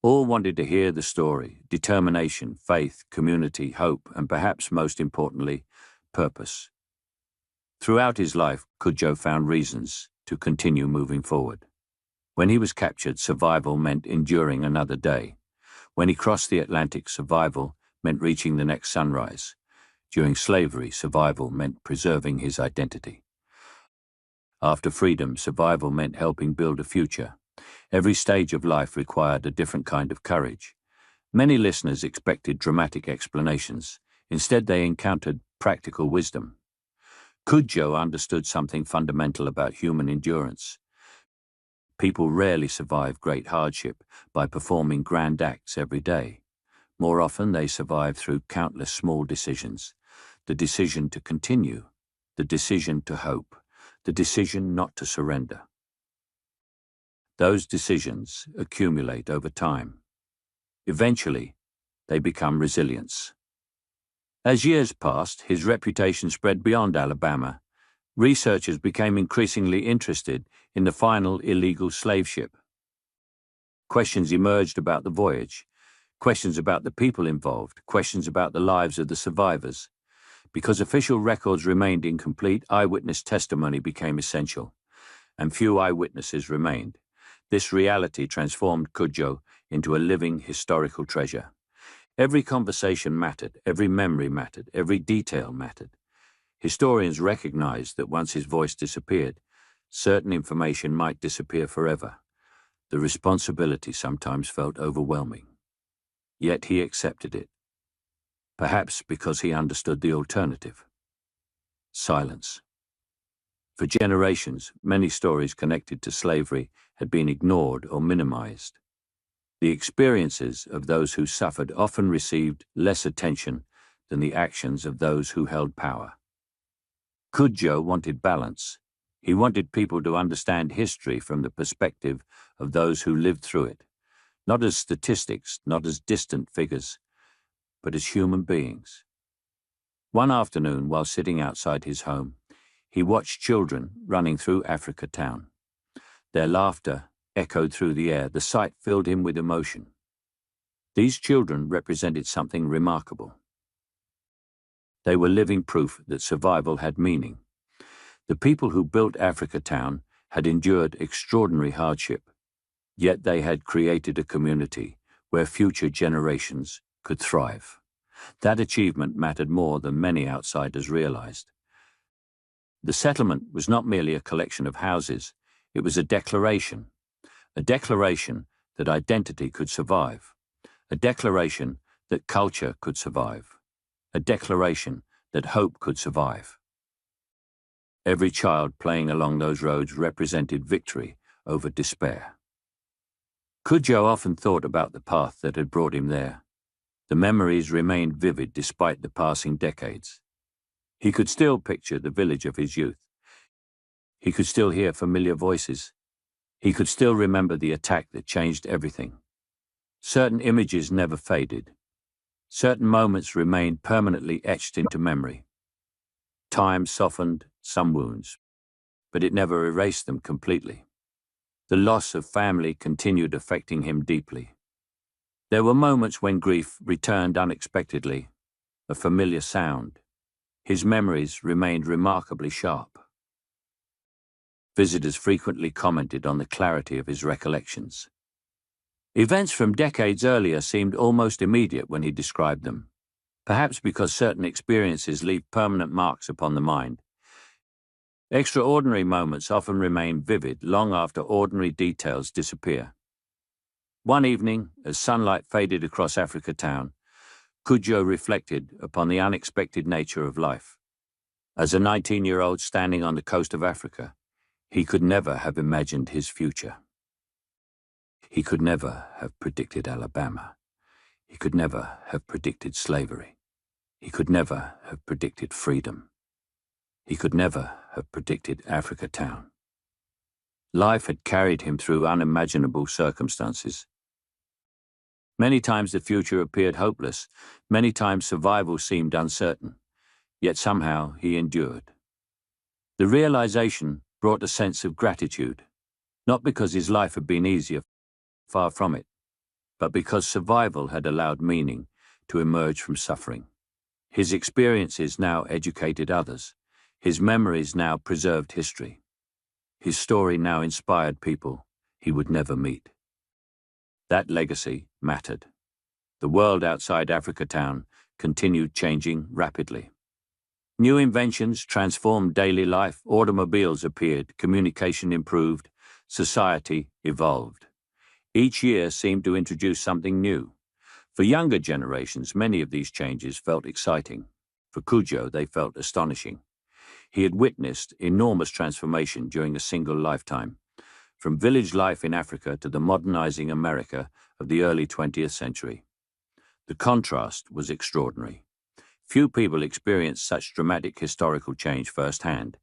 All wanted to hear the story: determination, faith, community, hope, and perhaps most importantly, purpose. Throughout his life, Cudjoe found reasons to continue moving forward. When he was captured, survival meant enduring another day. When he crossed the Atlantic, survival meant reaching the next sunrise. During slavery, survival meant preserving his identity. After freedom, survival meant helping build a future. Every stage of life required a different kind of courage. Many listeners expected dramatic explanations. Instead, they encountered practical wisdom. Cudjoe understood something fundamental about human endurance. People rarely survive great hardship by performing grand acts every day. More often, they survive through countless small decisions. The decision to continue, the decision to hope, the decision not to surrender. Those decisions accumulate over time. Eventually, they become resilience. As years passed, his reputation spread beyond Alabama. Researchers became increasingly interested in the final illegal slave ship. Questions emerged about the voyage, questions about the people involved, questions about the lives of the survivors. Because official records remained incomplete, eyewitness testimony became essential, and few eyewitnesses remained. This reality transformed Cudjoe into a living historical treasure. Every conversation mattered, every memory mattered, every detail mattered. Historians recognized that once his voice disappeared, certain information might disappear forever. The responsibility sometimes felt overwhelming. Yet he accepted it. Perhaps because he understood the alternative: silence. For generations, many stories connected to slavery had been ignored or minimized. The experiences of those who suffered often received less attention than the actions of those who held power. Cudjoe wanted balance. He wanted people to understand history from the perspective of those who lived through it, not as statistics, not as distant figures, but as human beings. One afternoon, while sitting outside his home, he watched children running through AFRICATOWN. Their laughter echoed through the air. The sight filled him with emotion. These children represented something remarkable. They were living proof that survival had meaning. The people who built AFRICATOWN had endured extraordinary hardship, yet they had created a community where future generations could thrive. That achievement mattered more than many outsiders realized. The settlement was not merely a collection of houses, it was a declaration that identity could survive, a declaration that culture could survive, a declaration that hope could survive. Every child playing along those roads represented victory over despair. Cudjoe often thought about the path that had brought him there. The memories remained vivid despite the passing decades. He could still picture the village of his youth. He could still hear familiar voices. He could still remember the attack that changed everything. Certain images never faded. Certain moments remained permanently etched into memory. Time softened some wounds, but it never erased them completely. The loss of family continued affecting him deeply. There were moments when grief returned unexpectedly, a familiar sound. His memories remained remarkably sharp. Visitors frequently commented on the clarity of his recollections. Events from decades earlier seemed almost immediate when he described them, perhaps because certain experiences leave permanent marks upon the mind. Extraordinary moments often remain vivid long after ordinary details disappear. One evening, as sunlight faded across AFRICATOWN, Cudjoe reflected upon the unexpected nature of life. As a 19-year-old standing on the coast of Africa, he could never have imagined his future. He could never have predicted Alabama. He could never have predicted slavery. He could never have predicted freedom. He could never have predicted AFRICATOWN. Life had carried him through unimaginable circumstances. Many times the future appeared hopeless. Many times survival seemed uncertain. Yet somehow he endured. The realization brought a sense of gratitude, not because his life had been easier, far from it, but because survival had allowed meaning to emerge from suffering. His experiences now educated others. His memories now preserved history. His story now inspired people he would never meet. That legacy mattered. The world outside AFRICATOWN continued changing rapidly. New inventions transformed daily life, automobiles appeared, communication improved, society evolved. Each year seemed to introduce something new. For younger generations, many of these changes felt exciting. For Cudjoe, they felt astonishing. He had witnessed enormous transformation during a single lifetime, from village life in Africa to the modernizing America of the early 20th century. The contrast was extraordinary. Few people experienced such dramatic historical change firsthand.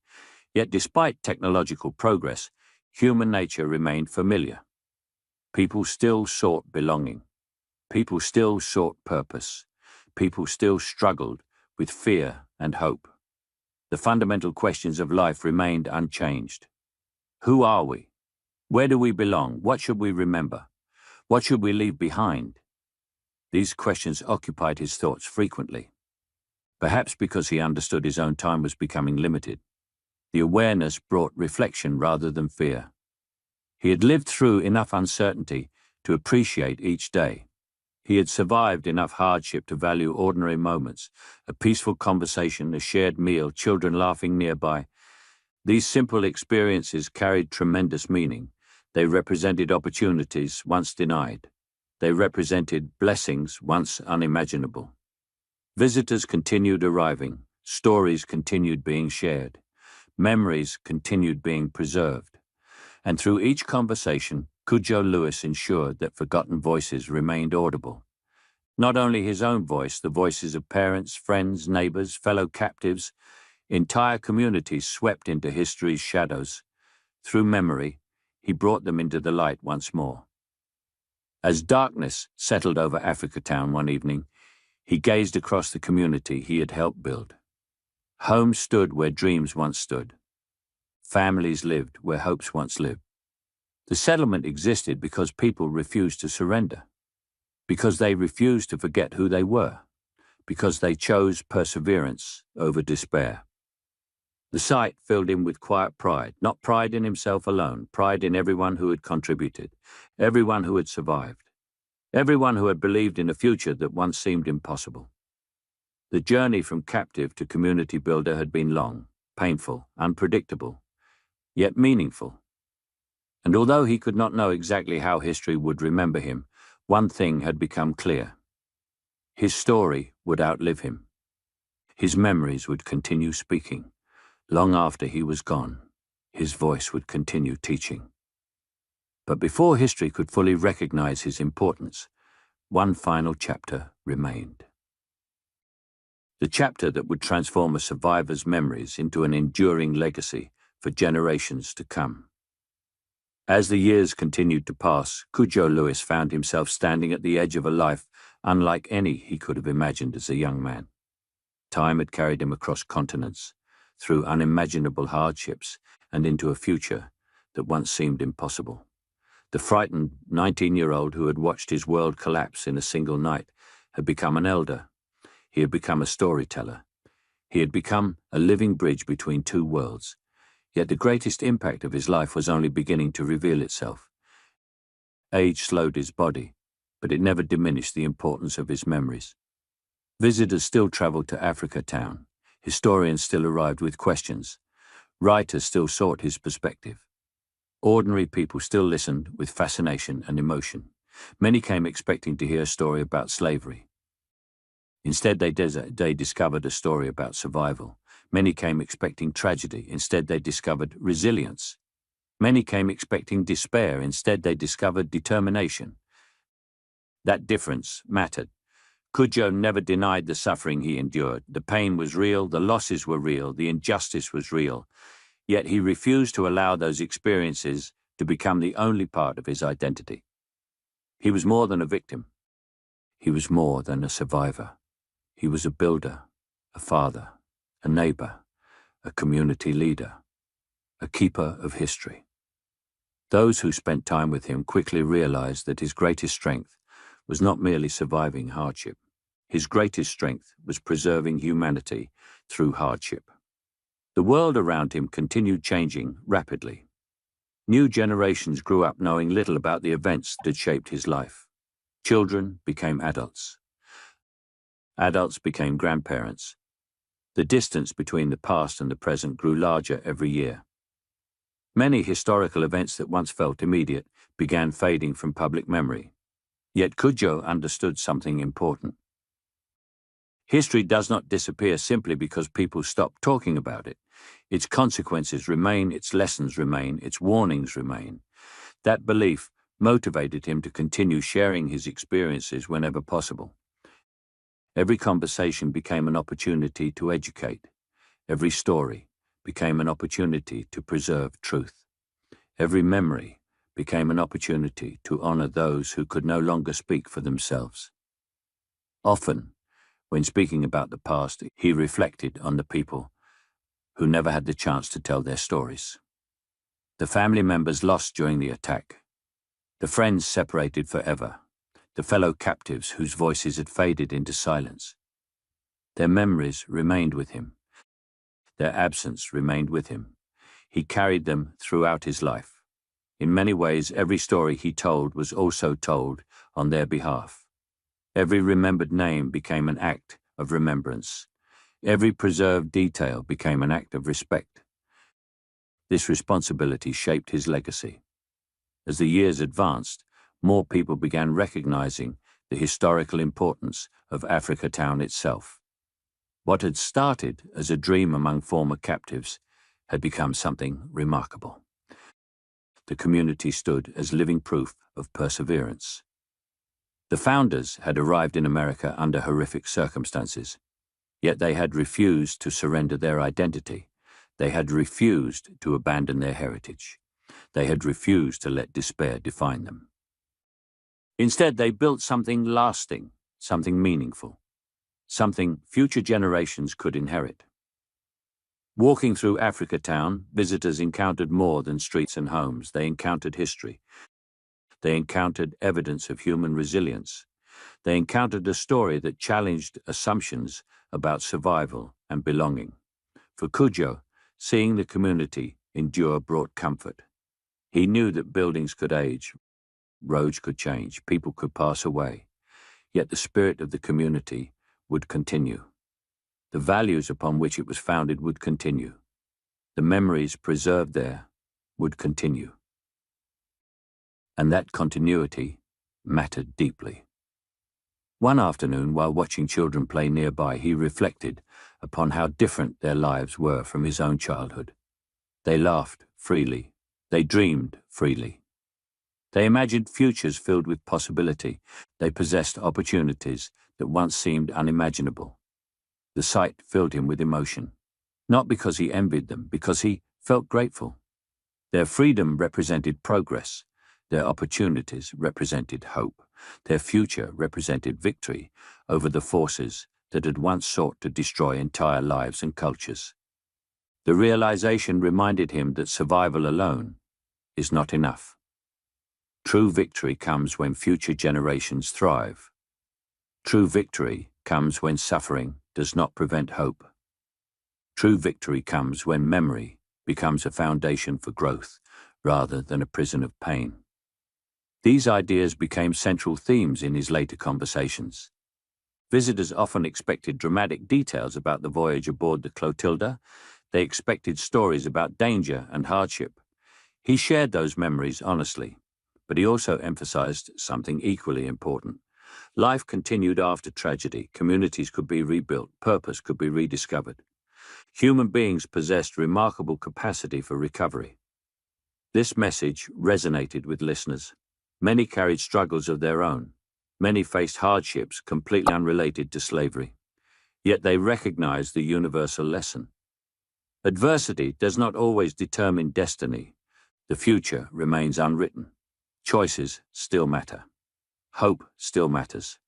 Yet despite technological progress, human nature remained familiar. People still sought belonging. People still sought purpose. People still struggled with fear and hope. The fundamental questions of life remained unchanged. Who are we? Where do we belong? What should we remember? What should we leave behind? These questions occupied his thoughts frequently. Perhaps because he understood his own time was becoming limited. The awareness brought reflection rather than fear. He had lived through enough uncertainty to appreciate each day. He had survived enough hardship to value ordinary moments, a peaceful conversation, a shared meal, children laughing nearby. These simple experiences carried tremendous meaning. They represented opportunities once denied. They represented blessings once unimaginable. Visitors continued arriving. Stories continued being shared. Memories continued being preserved. And through each conversation, Cudjoe Lewis ensured that forgotten voices remained audible. Not only his own voice, the voices of parents, friends, neighbors, fellow captives, entire communities swept into history's shadows. Through memory, he brought them into the light once more. As darkness settled over AFRICATOWN one evening, he gazed across the community he had helped build. Homes stood where dreams once stood. Families lived where hopes once lived. The settlement existed because people refused to surrender, because they refused to forget who they were, because they chose perseverance over despair. The sight filled him with quiet pride, not pride in himself alone, pride in everyone who had contributed, everyone who had survived, everyone who had believed in a future that once seemed impossible. The journey from captive to community builder had been long, painful, unpredictable, yet meaningful. And although he could not know exactly how history would remember him, one thing had become clear. His story would outlive him. His memories would continue speaking. Long after he was gone, his voice would continue teaching. But before history could fully recognize his importance, one final chapter remained. The chapter that would transform a survivor's memories into an enduring legacy for generations to come. As the years continued to pass, Cudjoe Lewis found himself standing at the edge of a life unlike any he could have imagined as a young man. Time had carried him across continents, through unimaginable hardships, and into a future that once seemed impossible. The frightened 19-year-old who had watched his world collapse in a single night had become an elder. He had become a storyteller. He had become a living bridge between two worlds. Yet the greatest impact of his life was only beginning to reveal itself. Age slowed his body, but it never diminished the importance of his memories. Visitors still traveled to AFRICATOWN. Historians still arrived with questions. Writers still sought his perspective. Ordinary people still listened with fascination and emotion. Many came expecting to hear a story about slavery. Instead, they discovered a story about survival. Many came expecting tragedy. Instead, they discovered resilience. Many came expecting despair. Instead, they discovered determination. That difference mattered. Cudjoe never denied the suffering he endured. The pain was real, the losses were real, the injustice was real. Yet he refused to allow those experiences to become the only part of his identity. He was more than a victim. He was more than a survivor. He was a builder, a father, a neighbor, a community leader, a keeper of history. Those who spent time with him quickly realized that his greatest strength was not merely surviving hardship. His greatest strength was preserving humanity through hardship. The world around him continued changing rapidly. New generations grew up knowing little about the events that had shaped his life. Children became adults. Adults became grandparents. The distance between the past and the present grew larger every year. Many historical events that once felt immediate began fading from public memory. Yet Cudjoe understood something important. History does not disappear simply because people stop talking about it. Its consequences remain, its lessons remain, its warnings remain. That belief motivated him to continue sharing his experiences whenever possible. Every conversation became an opportunity to educate. Every story became an opportunity to preserve truth. Every memory became an opportunity to honor those who could no longer speak for themselves. Often, when speaking about the past, he reflected on the people who never had the chance to tell their stories. The family members lost during the attack, the friends separated forever, the fellow captives whose voices had faded into silence. Their memories remained with him. Their absence remained with him. He carried them throughout his life. In many ways, every story he told was also told on their behalf. Every remembered name became an act of remembrance. Every preserved detail became an act of respect. This responsibility shaped his legacy. As the years advanced, more people began recognizing the historical importance of AFRICATOWN itself. What had started as a dream among former captives had become something remarkable. The community stood as living proof of perseverance. The founders had arrived in America under horrific circumstances, yet they had refused to surrender their identity. They had refused to abandon their heritage. They had refused to let despair define them. Instead, they built something lasting, something meaningful, something future generations could inherit. Walking through AFRICATOWN, visitors encountered more than streets and homes. They encountered history. They encountered evidence of human resilience. They encountered a story that challenged assumptions about survival and belonging. For Cudjoe, seeing the community endure brought comfort. He knew that buildings could age, roads could change, people could pass away, yet the spirit of the community would continue. The values upon which it was founded would continue. The memories preserved there would continue. And that continuity mattered deeply. One afternoon, while watching children play nearby, he reflected upon how different their lives were from his own childhood. They laughed freely. They dreamed freely. They imagined futures filled with possibility. They possessed opportunities that once seemed unimaginable. The sight filled him with emotion, not because he envied them, because he felt grateful. Their freedom represented progress. Their opportunities represented hope. Their future represented victory over the forces that had once sought to destroy entire lives and cultures. The realization reminded him that survival alone is not enough. True victory comes when future generations thrive. True victory comes when suffering does not prevent hope. True victory comes when memory becomes a foundation for growth rather than a prison of pain. These ideas became central themes in his later conversations. Visitors often expected dramatic details about the voyage aboard the Clotilda. They expected stories about danger and hardship. He shared those memories honestly, but he also emphasized something equally important. Life continued after tragedy. Communities could be rebuilt. Purpose could be rediscovered. Human beings possessed remarkable capacity for recovery. This message resonated with listeners. Many carried struggles of their own. Many faced hardships completely unrelated to slavery. Yet they recognized the universal lesson. Adversity does not always determine destiny. The future remains unwritten. Choices still matter. Hope still matters.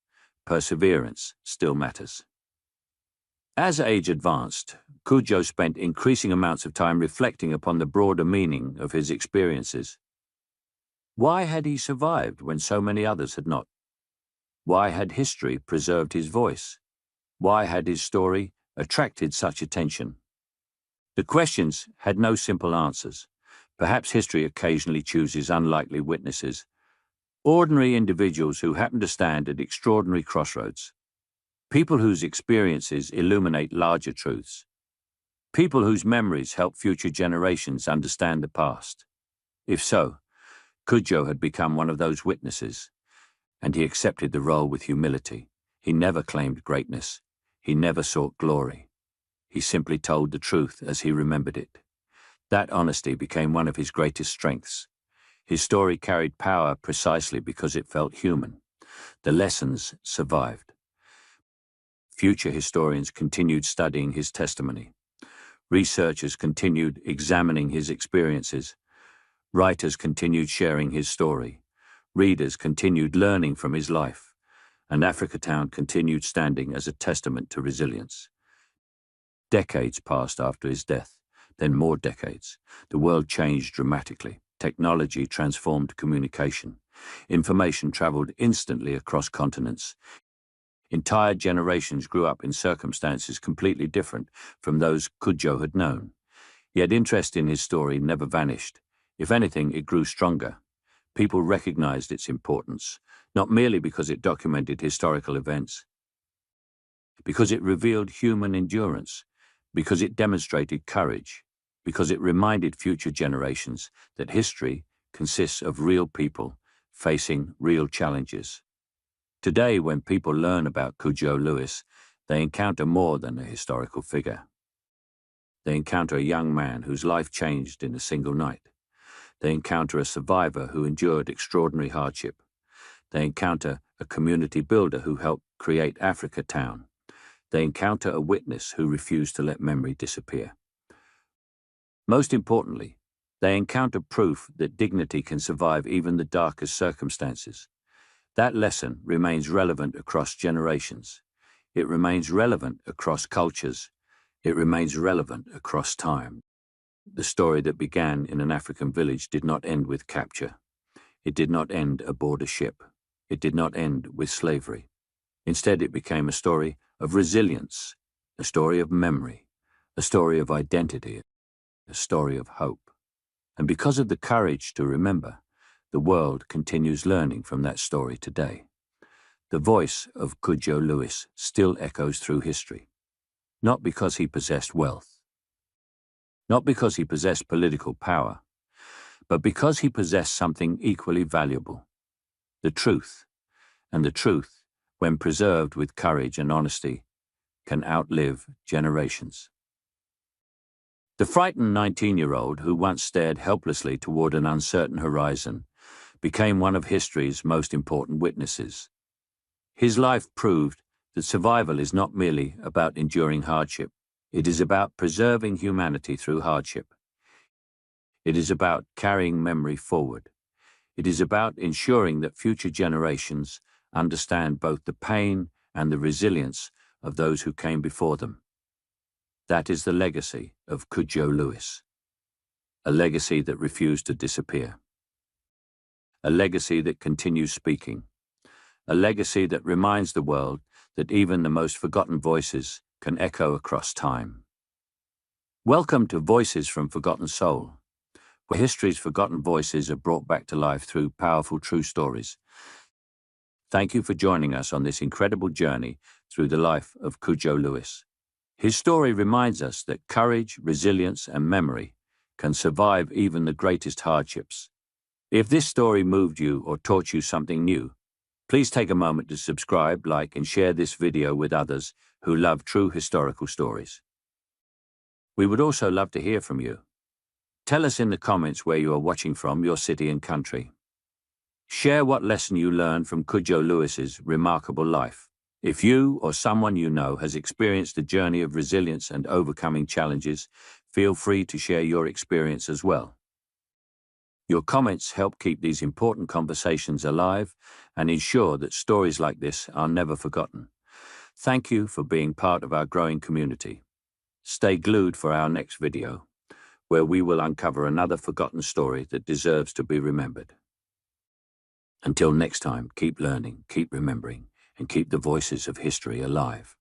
Perseverance still matters. As age advanced, Cujo spent increasing amounts of time reflecting upon the broader meaning of his experiences. Why had he survived when so many others had not? Why had history preserved his voice? Why had his story attracted such attention? The questions had no simple answers. Perhaps history occasionally chooses unlikely witnesses, ordinary individuals who happen to stand at extraordinary crossroads. People whose experiences illuminate larger truths. People whose memories help future generations understand the past. If so, Cujo had become one of those witnesses, and he accepted the role with humility. He never claimed greatness. He never sought glory. He simply told the truth as he remembered it. That honesty became one of his greatest strengths. His story carried power precisely because it felt human. The lessons survived. Future historians continued studying his testimony. Researchers continued examining his experiences. Writers continued sharing his story. Readers continued learning from his life. And AFRICATOWN continued standing as a testament to resilience. Decades passed after his death, then more decades. The world changed dramatically. Technology transformed communication. Information traveled instantly across continents. Entire generations grew up in circumstances completely different from those Cujo had known. Yet interest in his story never vanished. If anything, it grew stronger. People recognized its importance, not merely because it documented historical events, because it revealed human endurance, because it demonstrated courage, because it reminded future generations that history consists of real people facing real challenges. Today, when people learn about Cujo Lewis, they encounter more than a historical figure. They encounter a young man whose life changed in a single night. They encounter a survivor who endured extraordinary hardship. They encounter a community builder who helped create AFRICATOWN. They encounter a witness who refused to let memory disappear. Most importantly, they encounter proof that dignity can survive even the darkest circumstances. That lesson remains relevant across generations. It remains relevant across cultures. It remains relevant across time. The story that began in an African village did not end with capture. It did not end aboard a ship. It did not end with slavery. Instead, it became a story of resilience, a story of memory, a story of identity, a story of hope. And because of the courage to remember, the world continues learning from that story today. The voice of Cujo Lewis still echoes through history, not because he possessed wealth, not because he possessed political power, but because he possessed something equally valuable, the truth. And the truth, when preserved with courage and honesty, can outlive generations. The frightened 19-year-old who once stared helplessly toward an uncertain horizon became one of history's most important witnesses. His life proved that survival is not merely about enduring hardship. It is about preserving humanity through hardship. It is about carrying memory forward. It is about ensuring that future generations understand both the pain and the resilience of those who came before them. That is the legacy of Cujo Lewis, a legacy that refused to disappear, a legacy that continues speaking, a legacy that reminds the world that even the most forgotten voices can echo across time. Welcome to Voices from Forgotten Soul. where history's forgotten voices are brought back to life through powerful true stories. Thank you for joining us on this incredible journey through the life of Cujo Lewis. His story reminds us that courage, resilience, and memory can survive even the greatest hardships. If this story moved you or taught you something new, please take a moment to subscribe, like, and share this video with others who love true historical stories. We would also love to hear from you. Tell us in the comments where you are watching from, your city and country. Share what lesson you learned from Cujo Lewis's remarkable life. If you or someone you know has experienced a journey of resilience and overcoming challenges, feel free to share your experience as well. Your comments help keep these important conversations alive and ensure that stories like this are never forgotten. Thank you for being part of our growing community. Stay glued for our next video, where we will uncover another forgotten story that deserves to be remembered. Until next time, keep learning, keep remembering, and keep the voices of history alive.